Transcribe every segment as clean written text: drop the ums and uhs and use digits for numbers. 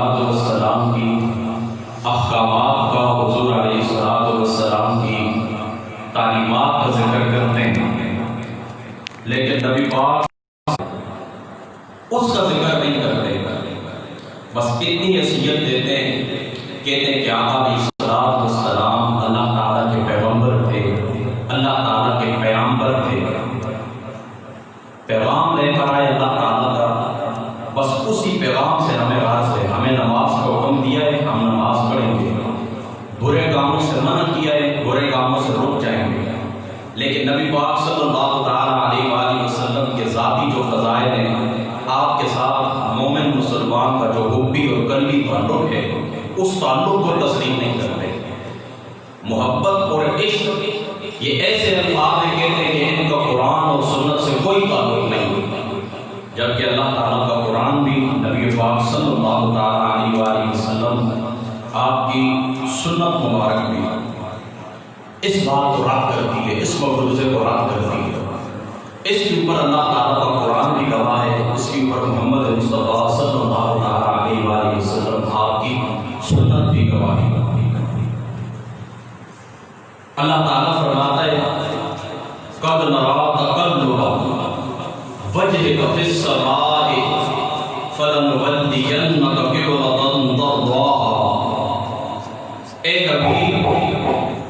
والسلام کی احکامات کا، حضور علیہ السلام کی تعلیمات کا ذکر کرتے ہیں، لیکن نبی پاک اس کا ذکر نہیں کرتے، بس اتنی حیثیت دیتے ہیں، کہتے ہیں کہ آقا علیہ السلام اللہ تعالیٰ کے پیغمبر تھے، اللہ تعالیٰ کے پیغمبر تھے، پیغام لے کر آئے اللہ تعالیٰ کا، بس اسی پیغام سے ہمیں راز ہے، ہمیں نماز کا حکم دیا ہے، ہم نماز پڑھیں گے، برے کاموں سے منع کیا ہے، برے کاموں سے رک جائیں گے، لیکن نبی پاک صلی اللہ تعالیٰ علیہ وآلہ وسلم کے ذاتی جو فضائل ہیں، آپ کے ساتھ مومن مسلمان کا جو حبی اور قلبی تعلق ہے، اس تعلق کو تسلیم نہیں کرتے۔ محبت اور عشق یہ ایسے الفاظ ہیں، کہتے ہیں کہ ان کا قرآن اور سنت سے کوئی تعلق نہیں، جبکہ اللہ تعالیٰ کا قرآن بھی، نبی پاک صلی اللہ تعالیٰ علیہ وآلہ وسلم آپ کی سنت مبارک بھی اس بات کو رد کرتی ہے، اس مفروضے کو رد کرتی ہے۔ اس کے اوپر اللہ تعالیٰ کا قرآن بھی گواہ ہے، اس کے اوپر محمد مصطفیٰ صلی اللہ تعالیٰ علیہ وآلہ وسلم آپ کی سنت بھی گواہ ہے۔ اللہ تعالیٰ فرماتا ہے قَدْ نَرَىٰ تَقَلُّبَ وَجْهِكَ فِي السَّمَاءِ فَلَنُوَلِّيَنَّكَ قِبْلَةً تَرْضَاهَا۔ اے کبھی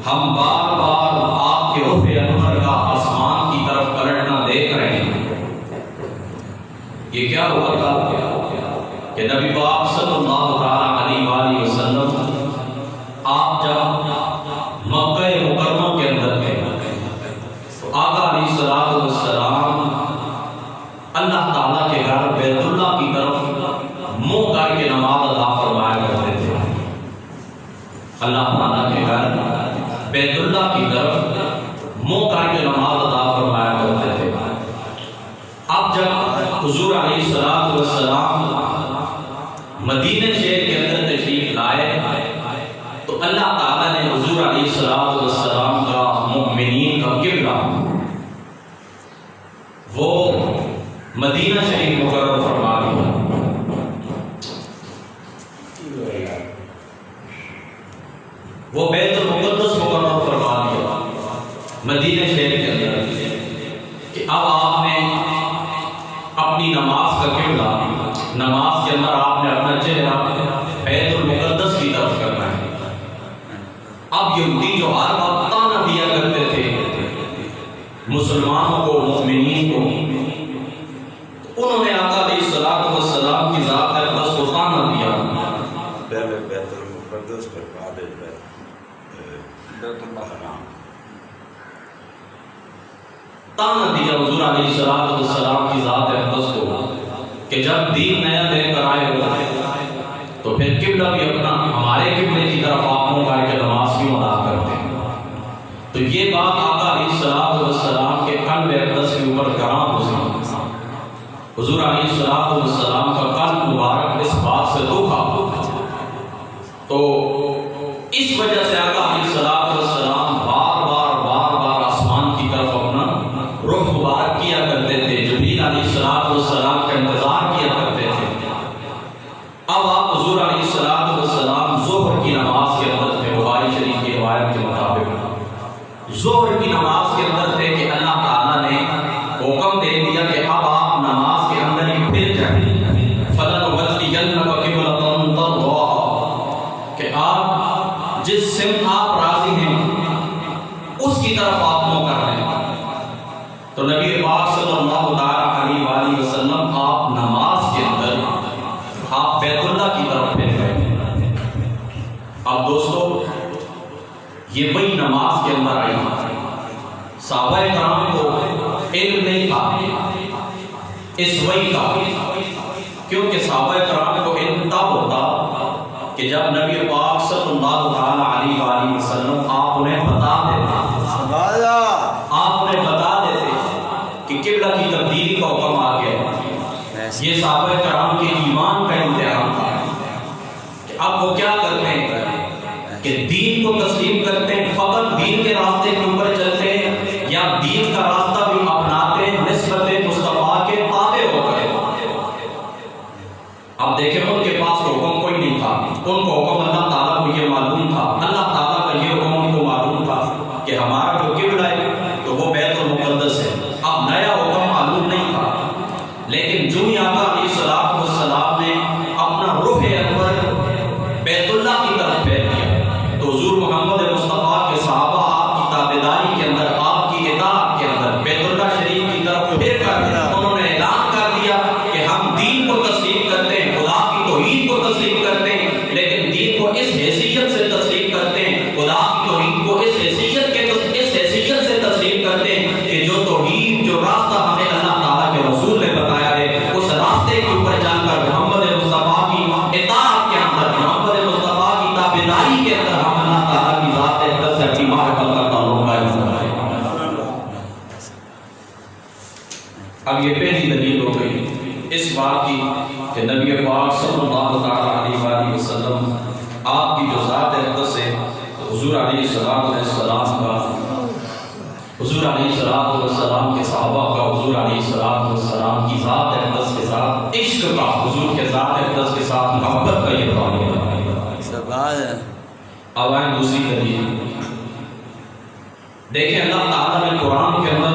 ہم بار بار آپ کے رخ انور کا آسمان کی طرف پلٹنا دیکھ رہے ہیں۔ یہ کیا ہوا تھا کہ نبی پاک صلی اللہ تعالیٰ علیہ وآلہ وسلم آپ جب مکہ مکرمہ کے اندر تھے تو آقا علیہ السلام اللہ تعالیٰ کے گھر بیت اللہ کی طرف منہ کر کے نماز ادا فرمایا کرتے تھے۔ اللہ تعالیٰ کے گھر بیت اللہ کی طرف منہ کر کے نماز ادا فرمایا کرتے تھے۔ اب جب حضور علیہ السلام مدینہ شہر کے اندر تشریف لائے تو اللہ تعالیٰ نے حضور علیہ السلام کا مومنین کا قبلہ وہ مدینہ شریف مقرر فرما دیا۔ وہ بیت المقدس مقرر فرما دیا مدینہ شہر کے اندر کہ اب آپ نے اپنی نماز کا قبلہ، نماز کے اندر آپ نے اپنا چہرہ بیت المقدس کی طرف کرنا ہے۔ اب یہودی جو ہر وقت طعنہ دیا کرتے تھے مسلمانوں کو، مومنین کو، انہوں نے آقا علیہ السلام کی ذات اقدس کو طعنہ دیا۔ پہلے بیت المقدس پھر بعد بیت الحرام طعنہ دیا حضور علیہ السلام کی ذات اقدس کو کہ جب دین نیا لے کر آئے ہو تو پھر قبلہ بھی اپنا ہمارے قبلے کی طرف آپ منہ کر کے نماز کیوں ادا کرتے ہیں؟ تو یہ بات آقا علیہ السلام کے قلب اقدس کے اوپر گرام گزری۔ حضور علیہ السلام کا قلب مبارک اس بات سے دکھا، تو اس وجہ سے آقا علیہ السلام بار بار آسمان کی طرف اپنا رخ مبارک کیا کرتے تھے، جبریل علیہ السلام کا انتظار کیا کرتے تھے۔ اب آپ حضور علیہ السلام ظہر کی نماز کے اندر تھے، بخاری شریف کی روایت کے مطابق ظہر کی نماز کے اندر تھے کہ اللہ تعالیٰ نے حکم دے دیا کہ اب آپ نماز کے اندر ہی پھر جائیں، فَلَنُوَلِّيَنَّكَ قِبْلَةً تَرْضَاهَا، کہ آپ جس سمت آپ راضی ہیں اس کی طرف آپ منہ کر رہے ہیں۔ تو نبی پاک صلی اللہ علیہ وآلہ وسلم آپ نماز کے اندر آپ بیت اللہ کی طرف پھر گئے۔ اب دوستو یہ وہی نماز کے اندر آئی، صحابہ کرام کو علم نہیں تھا اس وحی کا، کیونکہ صحابہ کرام کو علم تب ہوتا کہ جب نبی پاک صلی اللہ علیہ وآلہ وسلم آپ انہیں بتا دیتے، آپ انہیں بتا دیتے کہ قبلہ کی تبدیلی کا حکم آ گیا۔ یہ صحابہ کرام کے ایمان کا امتحان تھا کہ اب وہ کیا کرتے ہیں کہ دین کو تسلیم کرتے ہیں، فقط دین کے راستے کے اوپر چلتے ہیں، یا دین کا راستہ بھی اپناتے ہیں نسبت مصطفیٰ کے تابع ہو گئے۔ اب دیکھیں ان کے پاس حکم کوئی نہیں ان کو حکم اللہ تعالیٰ کو یہ معلوم تھا، اللہ تعالیٰ کا یہ حکم ان کو معلوم تھا کہ ہمارا جو قبلہ ہے تو وہ بیت المقدس ہے۔ اب نیا حکم معلوم نہیں تھا، لیکن جو ہی آقا علیہ السلام نے اپنا رخ انور بیت اللہ کی طرف پھیر دیا تو حضور محمد مصطفیٰ کے صحابہ آپ کی تابعداری کے اندر، آپ کی اطاعت کے اندر بیت اللہ شریف کی طرف پھیر کر انہوں نے اعلان کر دیا کہ ہم دین کو تسلیم کرتے ہیں، خدا کی توحید کو تسلیم کرتے ہیں، لیکن دین کو اس حیثیت سے تسلیم کرتے ہیں، خدا کی توحید کو اس حیثیت سے تسلیم کرتے ہیں کہ جو توحید، جو راستہ ہمیں اللہ تعالیٰ کے رسول نے بتایا ہے، اس راستے کے اوپر چل کر محمد مصطفیٰ کی اطاعت کے اندر، محمد مصطفیٰ کی تابعداری کے اندر ہم اللہ تعالیٰ کی ذات اقدس سے اپنی معرفت کا تعلق قائم کرتے ہیں۔ اب یہ پہلی دلیل ہو گئی اس بات کی کہ نبی پاک صلی اللہ علیہ وآلہ وسلم آپ کی جو ذات اقدس ہے، حضور علیہ السلام کا، حضور علیہ السلام کے صحابہ کا، حضور علیہ السلام کی ذات اقدس کے ساتھ عشق کا، حضور کے ذات اقدس کے ساتھ محبت کا یہ تعلق ہے۔ اب آئیں دوسری دلیل، دیکھیں اللہ تعالیٰ نے قرآن کے اندر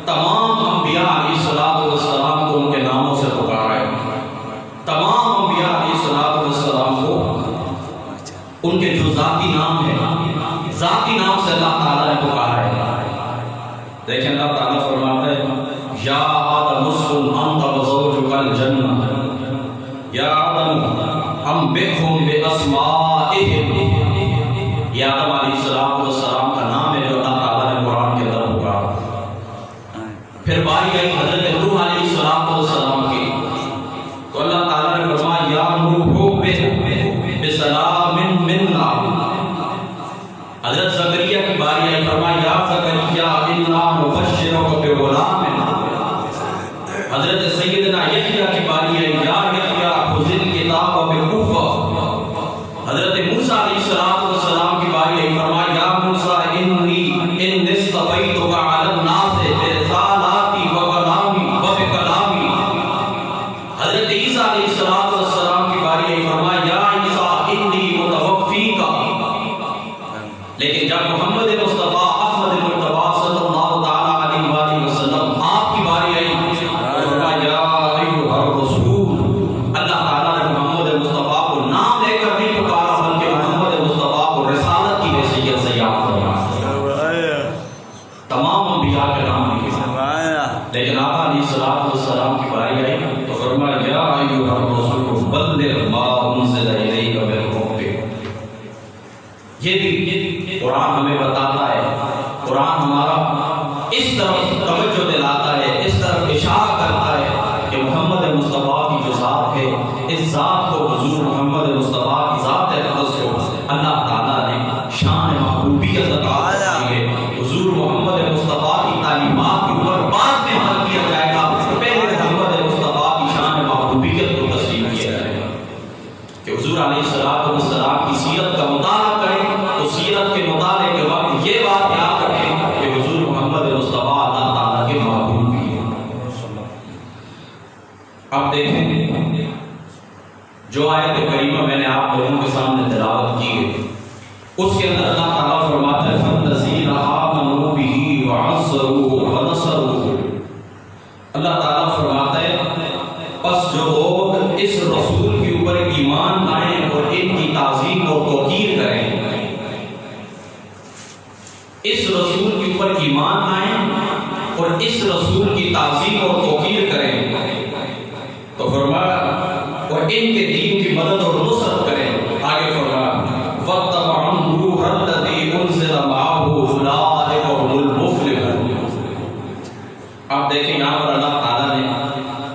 تمام انبیاء علیہ السلام کو ان کے ناموں سے پکارا ہے، تمام انبیاء علیہ السلام کو ان کے جو ذاتی نام ہے، ذاتی نام سے اللہ تعالیٰ نے پکارا ہے۔ دیکھیں اللہ تعالیٰ فرماتا ہے یا آدم اسکن انت وزوجک الجنہ، یا آدم انبئہم باسمائہم، یہ آدم علیہ السلام کا نام ہے جو اللہ تعالیٰ نے قرآن کے اندر پکارا۔ پھر باری آئی حضرت نوح علیہ السلام کی تو اللہ تعالیٰ نے فرمایا یا نوح بسلام منا۔ حضرت زکریا کی باری آئی، فرمایا یا زکریا انا نبشرک بغلام۔ حضرت سیدنا یحییٰ کی باری آئی، یا یحییٰ خذ الکتاب بقوہ۔ حضرت موسیٰ علیہ السلام کی باری آئی، فرمایا یا موسیٰ انی اصطفیتک علی الناس برسالاتی وبکلامی۔ حضرت عیسیٰ علیہ السلام کی باری آئی، فرمایا یا عیسیٰ انی متوفیک۔ لیکن جب محمد مصطفیٰ احمد المجتبیٰ صلی اللہ تعالیٰ علیہ وآلہ وسلم آپ کی باری آئی، فرمایا یا ایھا الرسول۔ اللہ تعالیٰ نے محمد مصطفیٰ کو نام لے کر نہیں پکارا بلکہ محمد مصطفیٰ کو رسالت کی حیثیت سے یاد فرمایا، تمام انبیاء کے نام لکھے۔ لیکن آقا علیہ السلام کی باری آئی تو فرمایا یا ایھا الرسول بلغ ما انزل الیک من ربک۔ یہ بھی قرآن ہمیں بتاتا ہے، قرآن ہمارا اس طرف توجہ دلاتا ہے، اس طرف اشارہ کرتا ہے کہ محمد مصطفیٰ کی جو ذات ہے، اس ذات کو حضور محمد مصطفیٰ کی ذات اقدس کو اللہ تعالیٰ نے شان محبوبیت عطا کی ہے۔ حضور محمد مصطفیٰ کی تعلیمات کے اوپر بعد میں عمل کیا جائے گا، پہلے محمد مصطفیٰ کی شان محبوبیت کو تسلیم کیا جائے گا کہ حضور علیہ السلام کی سیرت کا مطالعہ کریں تو سیرت کے مطالعے کے وقت یہ بات یاد رکھیں کہ حضور محمد مصطفیٰ اللہ تعالیٰ کے محبوب بھی ہیں۔ اب دیکھیں جو آیت کریمہ میں نے آپ لوگوں کے سامنے تلاوت کی ہے، اس کے اندر اللہ تعالیٰ فرماتا ہے فَالَّذِينَ آمَنُوا بِهِ وَعَزَّرُوهُ وَنَصَرُوهُ۔ اللہ تعالیٰ فرماتا ہے پس جو لوگ اس رسول کے اوپر ایمان لائیں اور ان کی تعظیم اور توقیر کریں، اس رسول کے اوپر ایمان لائیں اور اس رسول کی تعظیم اور توقیر کریں تو فرمایا اور ان کے دین کی مدد اور نصرت کریں۔ آگے فرمایا وَاتَّبَعُوا النُّورَ الَّذِي أُنزِلَ مَعَهُ أُولَٰئِكَ هُمُ الْمُفْلِحُونَ۔ آپ دیکھیں یہاں پر اللہ تعالیٰ نے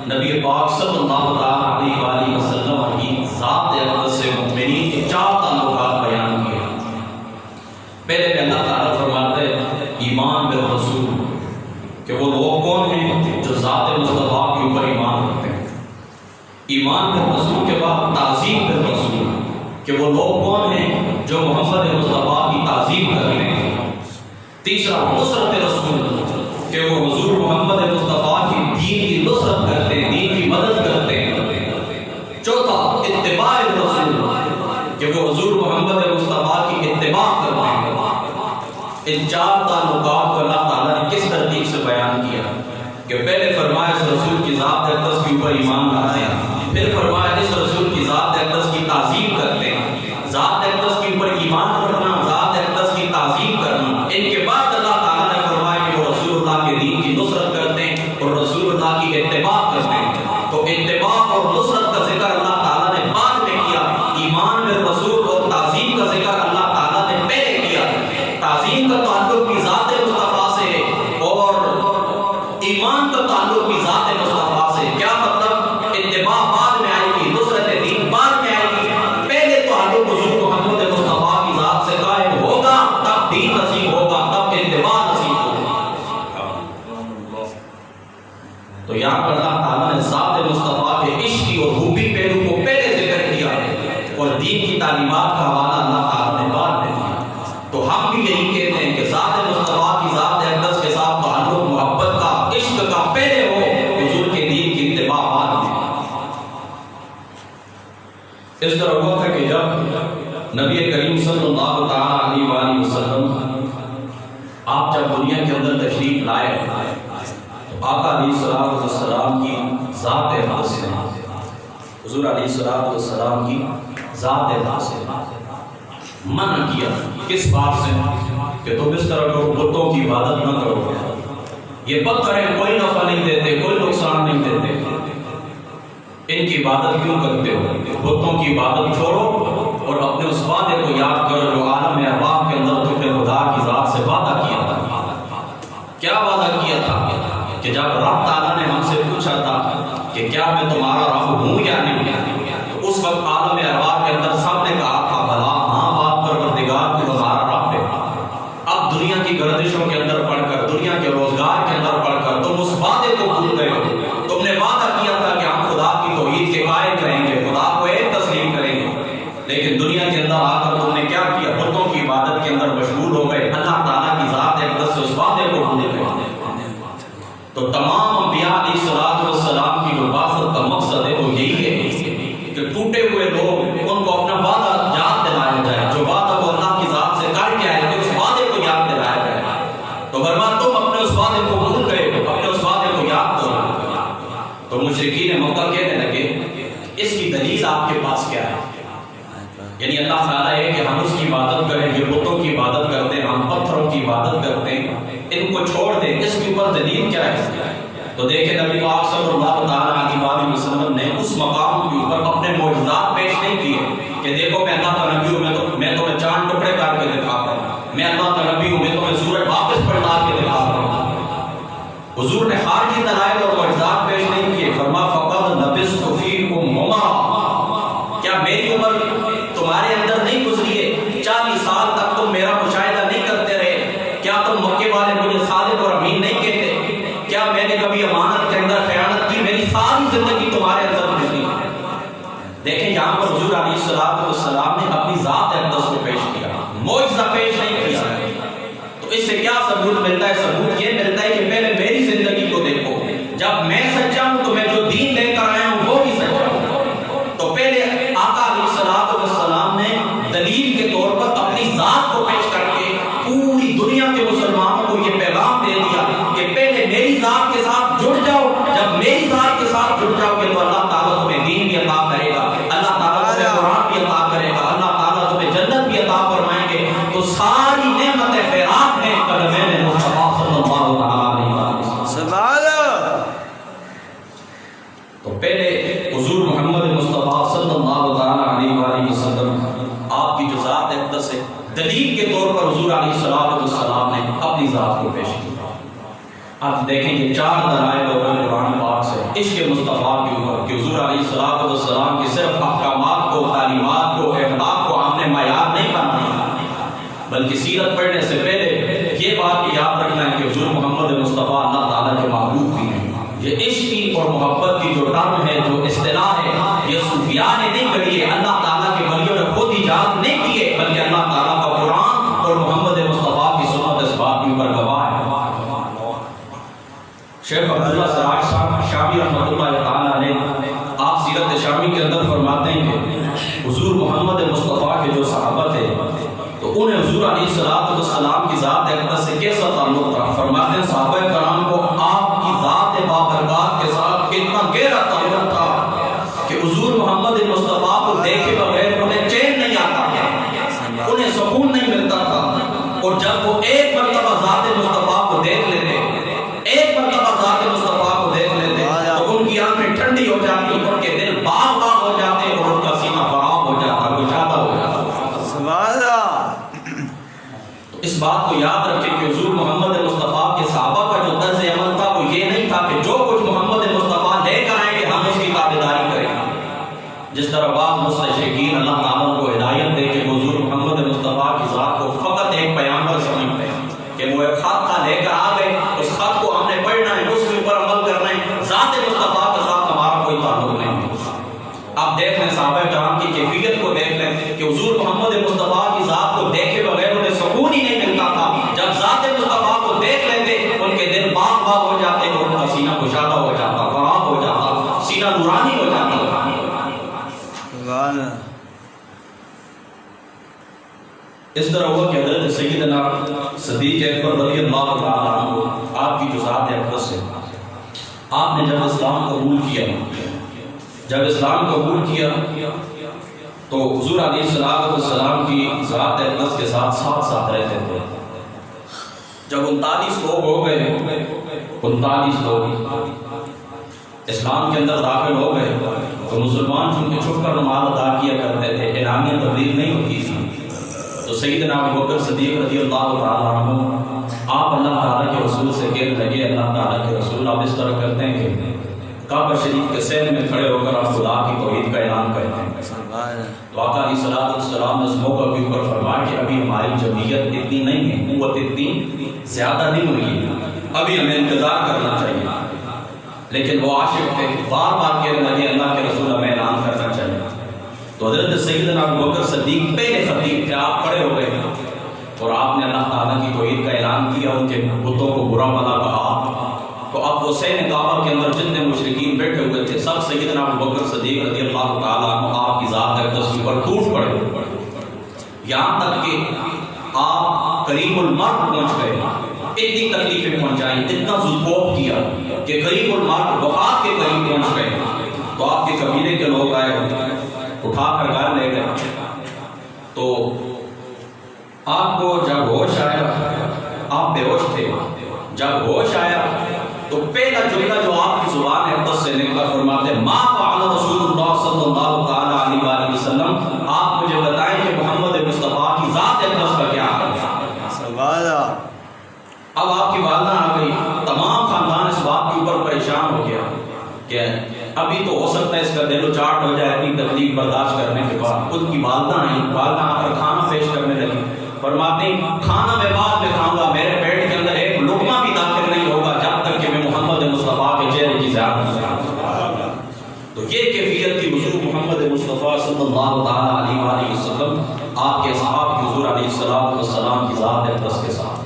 نبی پاک صلی اللہ علیہ وآلہ وسلم کی ذات اقدس سے مؤمنین کے 4 تعلقات بیان کیے۔ پہلے میں اللہ تعالیٰ فرماتا ہے ایمان بالرسول کہ وہ لوگ کون ہیں جو ذات مصطفیٰ کے اوپر ایمان رکھتے ہیں۔ ایمان بالرسول کے بعد تعظیم بالرسول کہ وہ لوگ کون ہیں جو محمد مصطفیٰ کی تعظیم کرتے ہیں۔ تیسرا نصرت رسول کہ وہ حضور محمد مصطفیٰ کی دین کی نصرت کرتے ہیں، دین کی مدد کرتے ہیں۔ چوتھا اتباع رسول ان چار تعلقات کو اللہ تعالیٰ نے کس ترتیب سے بیان کیا کہ پہلے فرمایا اس رسول کی ذات اقدس کے اوپر ایمان لاتے ہیں، پھر فرمایا اس رسول کی ذات اقدس کی تعظیم کرتے ہیں، ذات اقدس کے اوپر ایمان رکھنا، ذات اقدس کی تعظیم کرنا، ان کے بعد اللہ تعالیٰ نے فرمایا کہ وہ رسول اللہ کے دین کی نصرت کرتے ہیں اور رسول اللہ کی اتباع کرتے ہیں۔ تو اتباع اور نصرت کا ذکر اللہ تعالیٰ نے بعد میں کیا، ایمان میں رسول اور تعظیم کا ذکر اللہ تعالیٰ نے پہلے کیا۔ تعظیم کا تعلق بھی ذات مصطفیٰ سے ہے اور ایمان کا تعلق بھی ذات مصطفیٰ سے۔ کیا مطلب؟ اتباع بعد میں آئے گی، نصرت دین بعد میں آئے گی، پہلے تعلق حضور محمد مصطفیٰ کی ذات سے قائم ہوگا، تب دین نصیب ہوگا، تب اتباع نصیب ہوگا۔ تو یہاں پر اللہ تعالیٰ نے ذات مصطفیٰ کے عشقی اور حبی پہلو کو پہلے ذکر کیا اور دین کی تعلیمات کا حوالہ اللہ تعالیٰ نے بعد میں دیا۔ تو ہم بھی یہی کہتے ہیں کہ ذات مصطفیٰ کی ذات اقدس کے ساتھ تعلق محبت کا، عشق کا پہلے ہو، حضور کے دین کی اتباع بعد میں۔ اس طرح ہوا تھا کہ جب نبی کریم صلی اللہ تعالیٰ علیہ وآلہ وسلم آپ جب دنیا کے اندر تشریف لائے تو آقا علیہ السلام کی ذات اقدس سے، حضور علیہ السلام کی ذات اقدس سے منع کیا۔ کس بات سے؟ کہ تم اس طرح کرو، بتوں کی عبادت نہ کرو، یہ پتھر کوئی نفع نہیں دیتے، کوئی نقصان نہیں دیتے، ان کی عبادت کیوں کرتے ہو؟ بتوں کی عبادت چھوڑو اور اپنے اس وعدے کو یاد کرو جو عالم ارواح کے اندر تم نے خدا کی ذات سے وعدہ کیا تھا۔ کیا وعدہ کیا تھا؟ کہ جب رب تعالیٰ نے ہم سے پوچھا تھا کہ کیا میں تمہارا رب ہوں یا نہیں، تو اس وقت عالم ارواح کے اندر سب نے کہا تھا بھلا ہاں بات پروردگار تو ہمارا رب ہے۔ اب دنیا کی گردشوں کے اندر پڑھ کر، دنیا کے روزگار کے اندر پڑھ کر تم اس وعدے کو بھول گئے ہو۔ تم نے وعدہ کیا تھا کہ ہم خدا کی توحید کے قائل کریں گے، خدا کو ایک تسلیم کریں گے، لیکن دنیا کے اندر آ کر تم نے کیا کیا؟ بتوں کی عبادت کے اندر مشغول ہو گئے، اللہ تعالیٰ کی ذات اقدس سے اس وعدے کو بھول گئے۔ تو تمام انبیاء علیہ السلام کی جو بعثت کا مقصد ہے وہ یہی ہے کہ ٹوٹے ہوئے لوگ ان کو اپنا وعدہ یاد دلایا جائے، جو وعدہ وہ اللہ کی ذات سے کر کے آئے تھے اس وعدے کو یاد دلایا جائے۔ تو فرمایا تم اپنے اس وعدے کو بھول گئے، اپنے اس وعدے کو یاد کرو۔ تو مشرکین مکہ کہنے لگے اس کی دلیل آپ کے پاس کیا ہے؟ یعنی اللہ تعالیٰ ہے کہ ہم اس کی عبادت کریں، یہ بتوں کی عبادت کرتے ہیں، ہم پتھروں کی عبادت کرتے ہیں، ان کو چھوڑ دیں، اس کے اوپر دلیل کیا ہے؟ تو دیکھیں نبی پاک صلی اللہ تعالیٰ علیہ وسلم نے اس مقام کے اوپر اپنے معجزات پیش نہیں کیے کہ دیکھو میں اللہ کا نبی ہوں، میں تمہیں چاند ٹکڑے کر کے دکھاتا ہوں، میں اللہ کا نبی ہوں، میں تمہیں سورج واپس پلٹا کے دکھاتا ہوں۔ حضور نے خارجی دلائل اور معجزات پیش نہیں کیے۔ فرمایا فقد لبثت فیکم عمرا، کیا میری عمر تمہارے اندر نہیں گزری ہے؟ 40 سال تک تم میرا مشاہدہ نہیں کرتے رہے؟ کیا تم مکے والے مجھے صادق اور امین نہیں کہتے؟ کیا میں نے کبھی امانت کے اندر خیانت کی؟ میری ساری زندگی تمہارے اندر گزری۔ دیکھیں یہاں پر حضور علیہ السلام نے اپنی ذات اقدس کو پیش کیا، معجزہ پیش نہیں کیا۔ تو اس سے کیا ثبوت ملتا ہے؟ ثبوت یہ ملتا ہے کہ پہلے میری زندگی کو دیکھو، جب میں سچا ہوں تو میں جو دین لے کر آیا ہوں وہ بھی سچا ہوں۔ تو پہلے آقا علیہ السلام نے دلیل کے طور پر اپنی ذات کو پیش کر کے پوری دنیا کے مسلمانوں کو یہ پیغام دے دیا کہ پہلے میری ذات کے ساتھ جڑ جاؤ، جب میری ذات کے ساتھ جڑ جاؤ گے تو اللہ تعالیٰ تمہیں دین بھی عطا کرے گا، اللہ تعالیٰ تمہیں قرآن بھی عطا کرے گا، اللہ تعالیٰ تمہیں جنت بھی عطا فرمائیں گے۔ تو ساری نعمتیں خیرات ہیں قدمین مصطفیٰ صلی اللہ علیہ وسلم۔ تو پہلے حضور محمد مصطفیٰ صلی اللہ علیہ وآلہ وسلم آپ کی جو ذات اقدس ہے، دلیل کے طور پر حضور علیہ السلام نے اپنی ذات کو پیش کیا۔ آپ دیکھیں یہ 4 دلائل اور قرآن پاک سے عشق مصطفیٰ کے اوپر کہ حضور علیہ السلام کی صرف احکامات کو، تعلیمات کو، اخلاق کو ہم نے معیار نہیں بنانا، بلکہ سیرت پڑھنے سے پہلے یہ بات بھی یاد رکھنا ہے کہ حضور محمد مصطفیٰ اللہ تعالیٰ کے محبوب بھی ہیں۔ یہ عشقی اور محبت کی جو ٹرم ہے، جو اصطلاح ہے، یہ صوفیاء نے نہیں کری ہے، اللہ تعالیٰ کے ولیوں نے خود ایجاد نہیں کی ہے، بلکہ اللہ تعالیٰ کا قرآن اور محمد مصطفیٰ کی سنت اس بات کے اوپر گواہ ہے۔ شیخ عبداللہ سراج صاحب شامی رحمۃ اللہ تعالیٰ نے آپ سیرت شامی کے اندر فرماتے ہیں کہ حضور محمد مصطفیٰ کے جو صحابہ تھے تو انہیں حضور علیہ السلام کی ذات اقدس سے کیسا تعلق تھا؟ فرماتے ہیں صحابہ کرام کو آپ کی ذات بابرکات کے ساتھ کتنا گہرا تعلق تھا کہ حضور محمد مصطفیٰ کو دیکھے بغیر انہیں چین نہیں آتا تھا، انہیں سکون نہیں ملتا تھا۔ اور جب وہ ایک مرتبہ ذات مصطفیٰ کو دیکھ لیتے، ایک مرتبہ ذات مصطفیٰ کو دیکھ لیتے تو ان کی آنکھیں ٹھنڈی ہو جاتی، ان کے دل باغ باغ ہو جاتے اور ان کا سینہ فراغ ہو جاتا، گشادہ ہو جاتا۔ تو اس بات کو یاد رکھیں کہ حضور محمد مصطفیٰ کے صحابہ کا جو طرز عمل تھا وہ یہ نہیں تھا کہ جو کچھ محمد مصطفیٰ لے کر آئیں گے ہم اس کی تابعداری کریں گے۔ جس طرح بعض مستشرقین اللہ تعالیٰ کو ہدایت دے کہ حضور محمد مصطفیٰ کی ذات کو فقط ایک پیغمبر سمجھتے ہیں کہ وہ ایک خط تھا لے کر آ گئے، اس خط کو ہم نے پڑھنا ہے، اس کے اوپر عمل کرنا ہے، ذات مصطفیٰ کے ساتھ ہمارا کوئی تعلق نہیں ہے۔ آپ دیکھ لیں صحابہ کرام کی کیفیت کو دیکھ لیں کہ حضور محمد مصطفیٰ کی ذات کو دیکھے بغیر انہیں سکون ہی نہیں ملتا تھا۔ جب ذات مصطفیٰ کو دیکھ لیتے ان کے دل باغ باغ ہو جاتے اور ان کا سینہ گشادہ ہو جاتا، فراغ ہو جاتا، سینہ نورانی ہو جاتا۔ اس طرح ہوا کہ حضرت سیدنا صدیق اکبر رضی اللہ تعالیٰ عنہ آپ کی جو ذات اقدس سے آپ نے جب اسلام قبول کیا، تو حضور علیہ السلام کی ذات اقدس کے ساتھ ساتھ رہتے تھے۔ جب 39 لوگ ہو گئے، 39 لوگ اسلام کے اندر داخل ہو گئے تو مسلمان چونکہ چھپ کر نماز ادا کیا کرتے تھے، اعلانیہ تبلیغ نہیں ہوتی تھی، تو سیدنا ابوبکر صدیق رضی اللہ تعالیٰ عنہ آپ اللہ تعالیٰ کے رسول سے کہنے لگے، اللہ تعالیٰ کے رسول آپ اس طرح کرتے ہیں کہ کعبہ شریف کے سین میں کھڑے ہو کر آپ خدا کی توحید کا اعلان کرتے ہیں۔ تو آقا علیہ السلام نے اس موقع کے اوپر فرمایا کہ ابھی ہماری جمعیت اتنی نہیں ہے، قوت اتنی زیادہ نہیں ہوئی ہے، ابھی ہمیں انتظار کرنا چاہیے۔ لیکن وہ عاشق تھے، بار بار کہنے لگے اللہ کے رسول ہمیں اعلان کرنا چاہیے۔ تو حضرت سیدنا ابوبکر صدیق پہلے خطیب تھے، آپ کھڑے ہو گئے اور آپ نے اللہ تعالیٰ کی توحید کا اعلان کیا، ان کے بتوں کو برا بھلا کہا۔ تو اب وہ سین کعبہ کے اندر جتنے مشرکین بیٹھے ہوئے تھے سب سیدنا ابوبکر صدیق رضی اللہ تعالیٰ عنہ آپ کی ذات اقدس کے اوپر ٹوٹ پڑے، یہاں تک کہ آپ قریب المرگ پہنچ گئے، اتنی تکلیفیں پہنچائیں، اتنا ذوالقوف کیا کہ قریب المرگ وفات کے قریب پہنچ گئے۔ تو آپ کے قبیلے کے لوگ آئے، اٹھا کر گھر لے گئے۔ تو آپ کو جب ہوش آیا، آپ بے ہوش تھے، جب ہوش آیا تو پہلا جملہ جو آپ کی زبان اقدس سے نکلا، فرماتے ما فعل رسول اللہ صلی اللہ تعالیٰ علیہ وآلہ وسلم، آپ مجھے بتائیں کہ محمد مصطفیٰ کی ذات اقدس کا کیا حال ہے۔ اب آپ کی والدہ آ گئی، تمام خاندان اس بات کے اوپر پریشان ہو گیا کہ ابھی تو ہو سکتا ہے اس کا دل و چاٹ ہو جائے اتنی تکلیف برداشت کرنے کے بعد۔ ان کی والدہ آئیں، والدہ آ کر کھانا پیش کرنے لگی، فرماتے ہیں کھانا میں بعد میں کھاؤں گا، میرے پیٹ کے اندر ایک لقمہ بھی داخل نہیں ہوگا جب تک کہ میں محمد مصطفیٰ کے چہرے کی زیارت نہ کروں۔ تو یہ کیفیت تھی حضور محمد مصطفیٰ صلی اللہ تعالیٰ علیہ وآلہ وسلم آپ کے اصحاب کی حضور علیہ السلام کی ذات اقدس کے ساتھ۔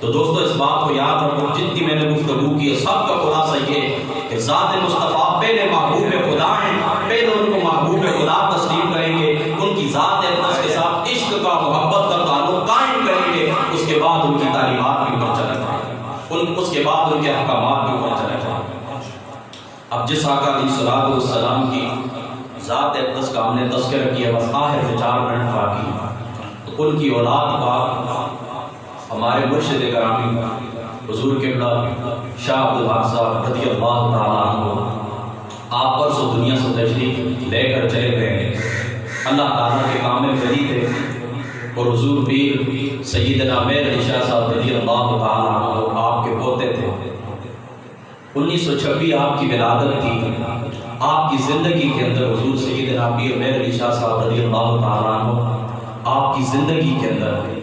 تو دوستو اس بات کو یاد رکھو، جتنی میں نے گفتگو کی سب کا خلاصہ یہ کہ ذات مصطفیٰ پہلے محبوب خدا ہیں، پہلے ان کو محبوب خدا تسلیم کریں گے، ان کی ذات اقدس کے ساتھ عشق کا محبت کا تعلق قائم کریں گے، اس کے بعد ان کی تعلیمات کے اوپر چلے جائیں گے، اس کے بعد ان کے احکامات کے اوپر چلے جائیں گے۔ اب جس آقا علیہ السلام کی ذات اقدس کا ہم نے تذکرہ کیا، بس آخر سے 4 منٹ باقی، تو ان کی اولاد کا ہمارے مرشد گرامی حضور قبلہ شاہ عبدالحق صاحب رضی اللہ تعالیٰ عنہ آپ پرسوں دنیا سے تشریف لے کر چلے گئے۔ اللہ تعالیٰ کے کامل ولی تھے اور حضور پیر سیدنا میر علی شاہ صاحب رضی اللہ تعالیٰ عنہ آپ کے پوتے تھے۔ 1926 آپ کی ولادت تھی۔ آپ کی زندگی کے اندر حضور سیدنا پیر میر علی شاہ صاحب رضی اللہ تعالیٰ عنہ آپ کی زندگی کے اندر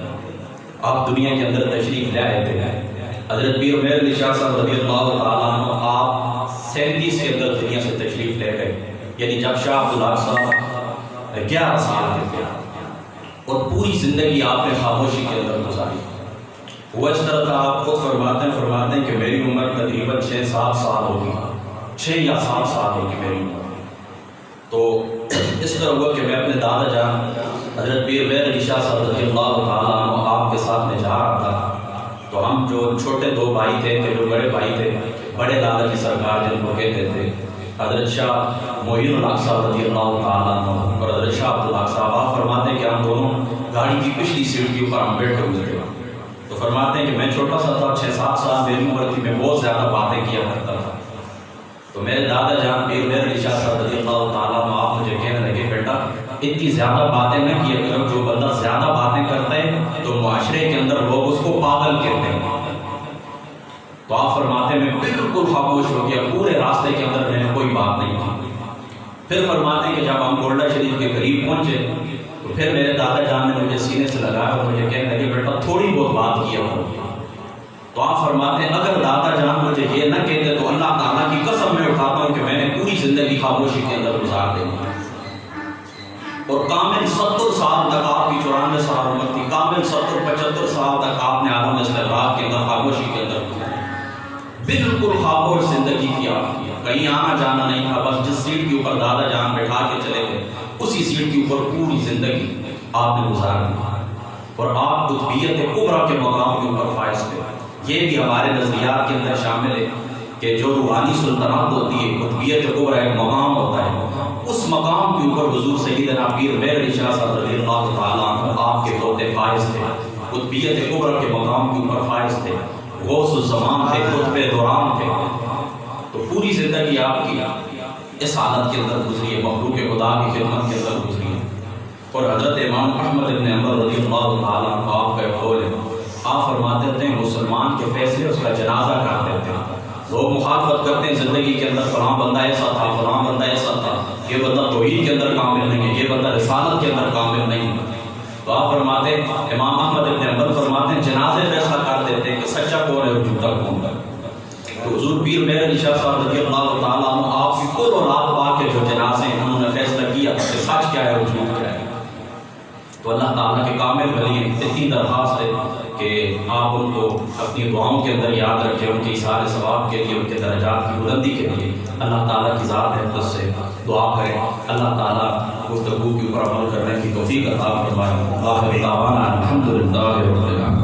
آپ دنیا کے اندر تشریف لے آئے تھے۔ حضرت پیر میر علی شاہ صاحب رضی اللہ تعالیٰ عنہ آپ 37 کے اندر دنیا سے تشریف لے گئے، یعنی جب شاہ عبدالحق صاحب 11 سال کے تھے، اور پوری زندگی آپ نے خاموشی کے اندر گزاری۔ وہ اس طرح تھا، آپ خود فرماتے ہیں کہ میری عمر تقریباً 6-7 سال ہوگی، 6 یا 7 سال ہوگی میری عمر۔ تو اس طرح ہوا کہ میں اپنے دادا جان حضرت پیر غیر علی شاہ صاحب رضی اللہ تعالیٰ عنہ آپ کے ساتھ میں جا رہا تھا، تو ہم جو چھوٹے دو بھائی تھے کہ جو بڑے بھائی تھے، بڑے دادا کی سرکار جن کو کہتے تھے حضرت شاہ معین الحق صاحب رضی اللہ تعالیٰ عنہ اور حضرت شاہ عبد الحق صاحب، آپ فرماتے ہیں کہ ہم دونوں گاڑی کی پچھلی سیٹ کے اوپر ہم بیٹھے ہوئے تھے، تو فرماتے ہیں کہ میں چھوٹا سا تھا، 6-7 سال میری عمر تھی، میں بہت زیادہ باتیں کیا کرتا تھا، تو میرے دادا جان پیر غیر علی شاہ صاحب رضی اللہ تعالیٰ عنہ آپ مجھے کہنے لگے بیٹا اتنی زیادہ باتیں نہ کیا کرو، جو بندہ زیادہ باتیں کرتا ہے تو معاشرے کے اندر لوگ اس کو پاگل کہتے ہیں۔ تو آپ فرماتے ہیں میں بالکل خاموش ہو گیا، پورے راستے کے اندر میں نے کوئی بات نہیں کی۔ پھر فرماتے ہیں کہ جب ہم گولڈا شریف کے قریب پہنچے تو پھر میرے دادا جان نے مجھے سینے سے لگایا اور مجھے کہنے لگے بیٹا تھوڑی بہت بات کیا کرو۔ تو آپ فرماتے ہیں اگر دادا جان مجھے یہ نہ کہتے تو اللہ تعالیٰ کی قسم میں اٹھاتا ہوں کہ میں نے پوری زندگی خاموشی کے اندر گزار دیں گی۔ اور کامل 70 سال تک آپ کی 94 سال عمر تھی، کامل 70-75 سال تک آپ نے عالم استغراق کے اندر خاموشی کے اندر گزاری، بالکل خاموش زندگی کی آپ کی، کہیں آنا جانا نہیں تھا، بس جس سیٹ کے اوپر دادا جان بٹھا کے چلے گئے اسی سیٹ کے اوپر پوری زندگی آپ نے گزار دی، اور آپ قطبیت کبریٰ کے مقام کے اوپر فائز تھے۔ یہ بھی ہمارے نظریات کے اندر شامل ہے کہ جو روحانی سلطنت ہوتی ہے، قطبیت کبریٰ ایک مقام ہوتا ہے، اس مقام کے اوپر حضور سیدنا پیر غیر علی شاہ صاحب رضی اللہ تعالیٰ عنہ آپ کے طوطے فائز تھے، قطبیت کبریٰ کے مقام کے اوپر فائز تھے، غوث الزمان تھے، قطب دوران تھے۔ تو پوری زندگی آپ کی اس حالت کے اندر گزری ہے، مخلوق خدا کی خدمت کے اندر گزری ہے۔ اور حضرت امام احمد بن حنبل رضی اللہ تعالیٰ عنہ آپ کا قول ہے، آپ فرماتے تھے مسلمان کے فیصلے اس کا جنازہ کر دیتے ہیں۔ لوگ مخالفت کرتے ہیں زندگی کے اندر، فلاں بندہ ایسا تھا، فلاں بندہ ایسا تھا، یہ بندہ توحید کے اندر کامل نہیں ہے، یہ بندہ رسالت کے اندر کامل نہیں ہے، تو آپ فرماتے ہیں امام احمد بن حنبل فرماتے ہیں جنازے فیصلہ کر دیتے ہیں کہ سچا کون ہے اور جھوٹا کون ہے۔ تو حضور پیر غیر علی شاہ صاحب رضی اللہ تعالیٰ عنہ آپ کی کل اولاد پاک کے جو جنازے ہیں انہوں نے فیصلہ کیا کہ سچ کیا ہے اور جھوٹ کیا ہے۔ تو اللہ تعالیٰ کے کامل ولی اتنی درخواست ہے کہ آپ ان کو اپنی دعاؤں کے اندر یاد رکھیں، ان کے اثار ثواب کے لیے، ان کے درجات کی بلندی کے لیے اللہ تعالیٰ کی ذات اقدس سے دعا کریں، اللہ تعالیٰ گفتگو کے اوپر عمل کرنے کی توفیق عطا فرمائے۔ آخر دعوانا الحمدللہ رب العالمین۔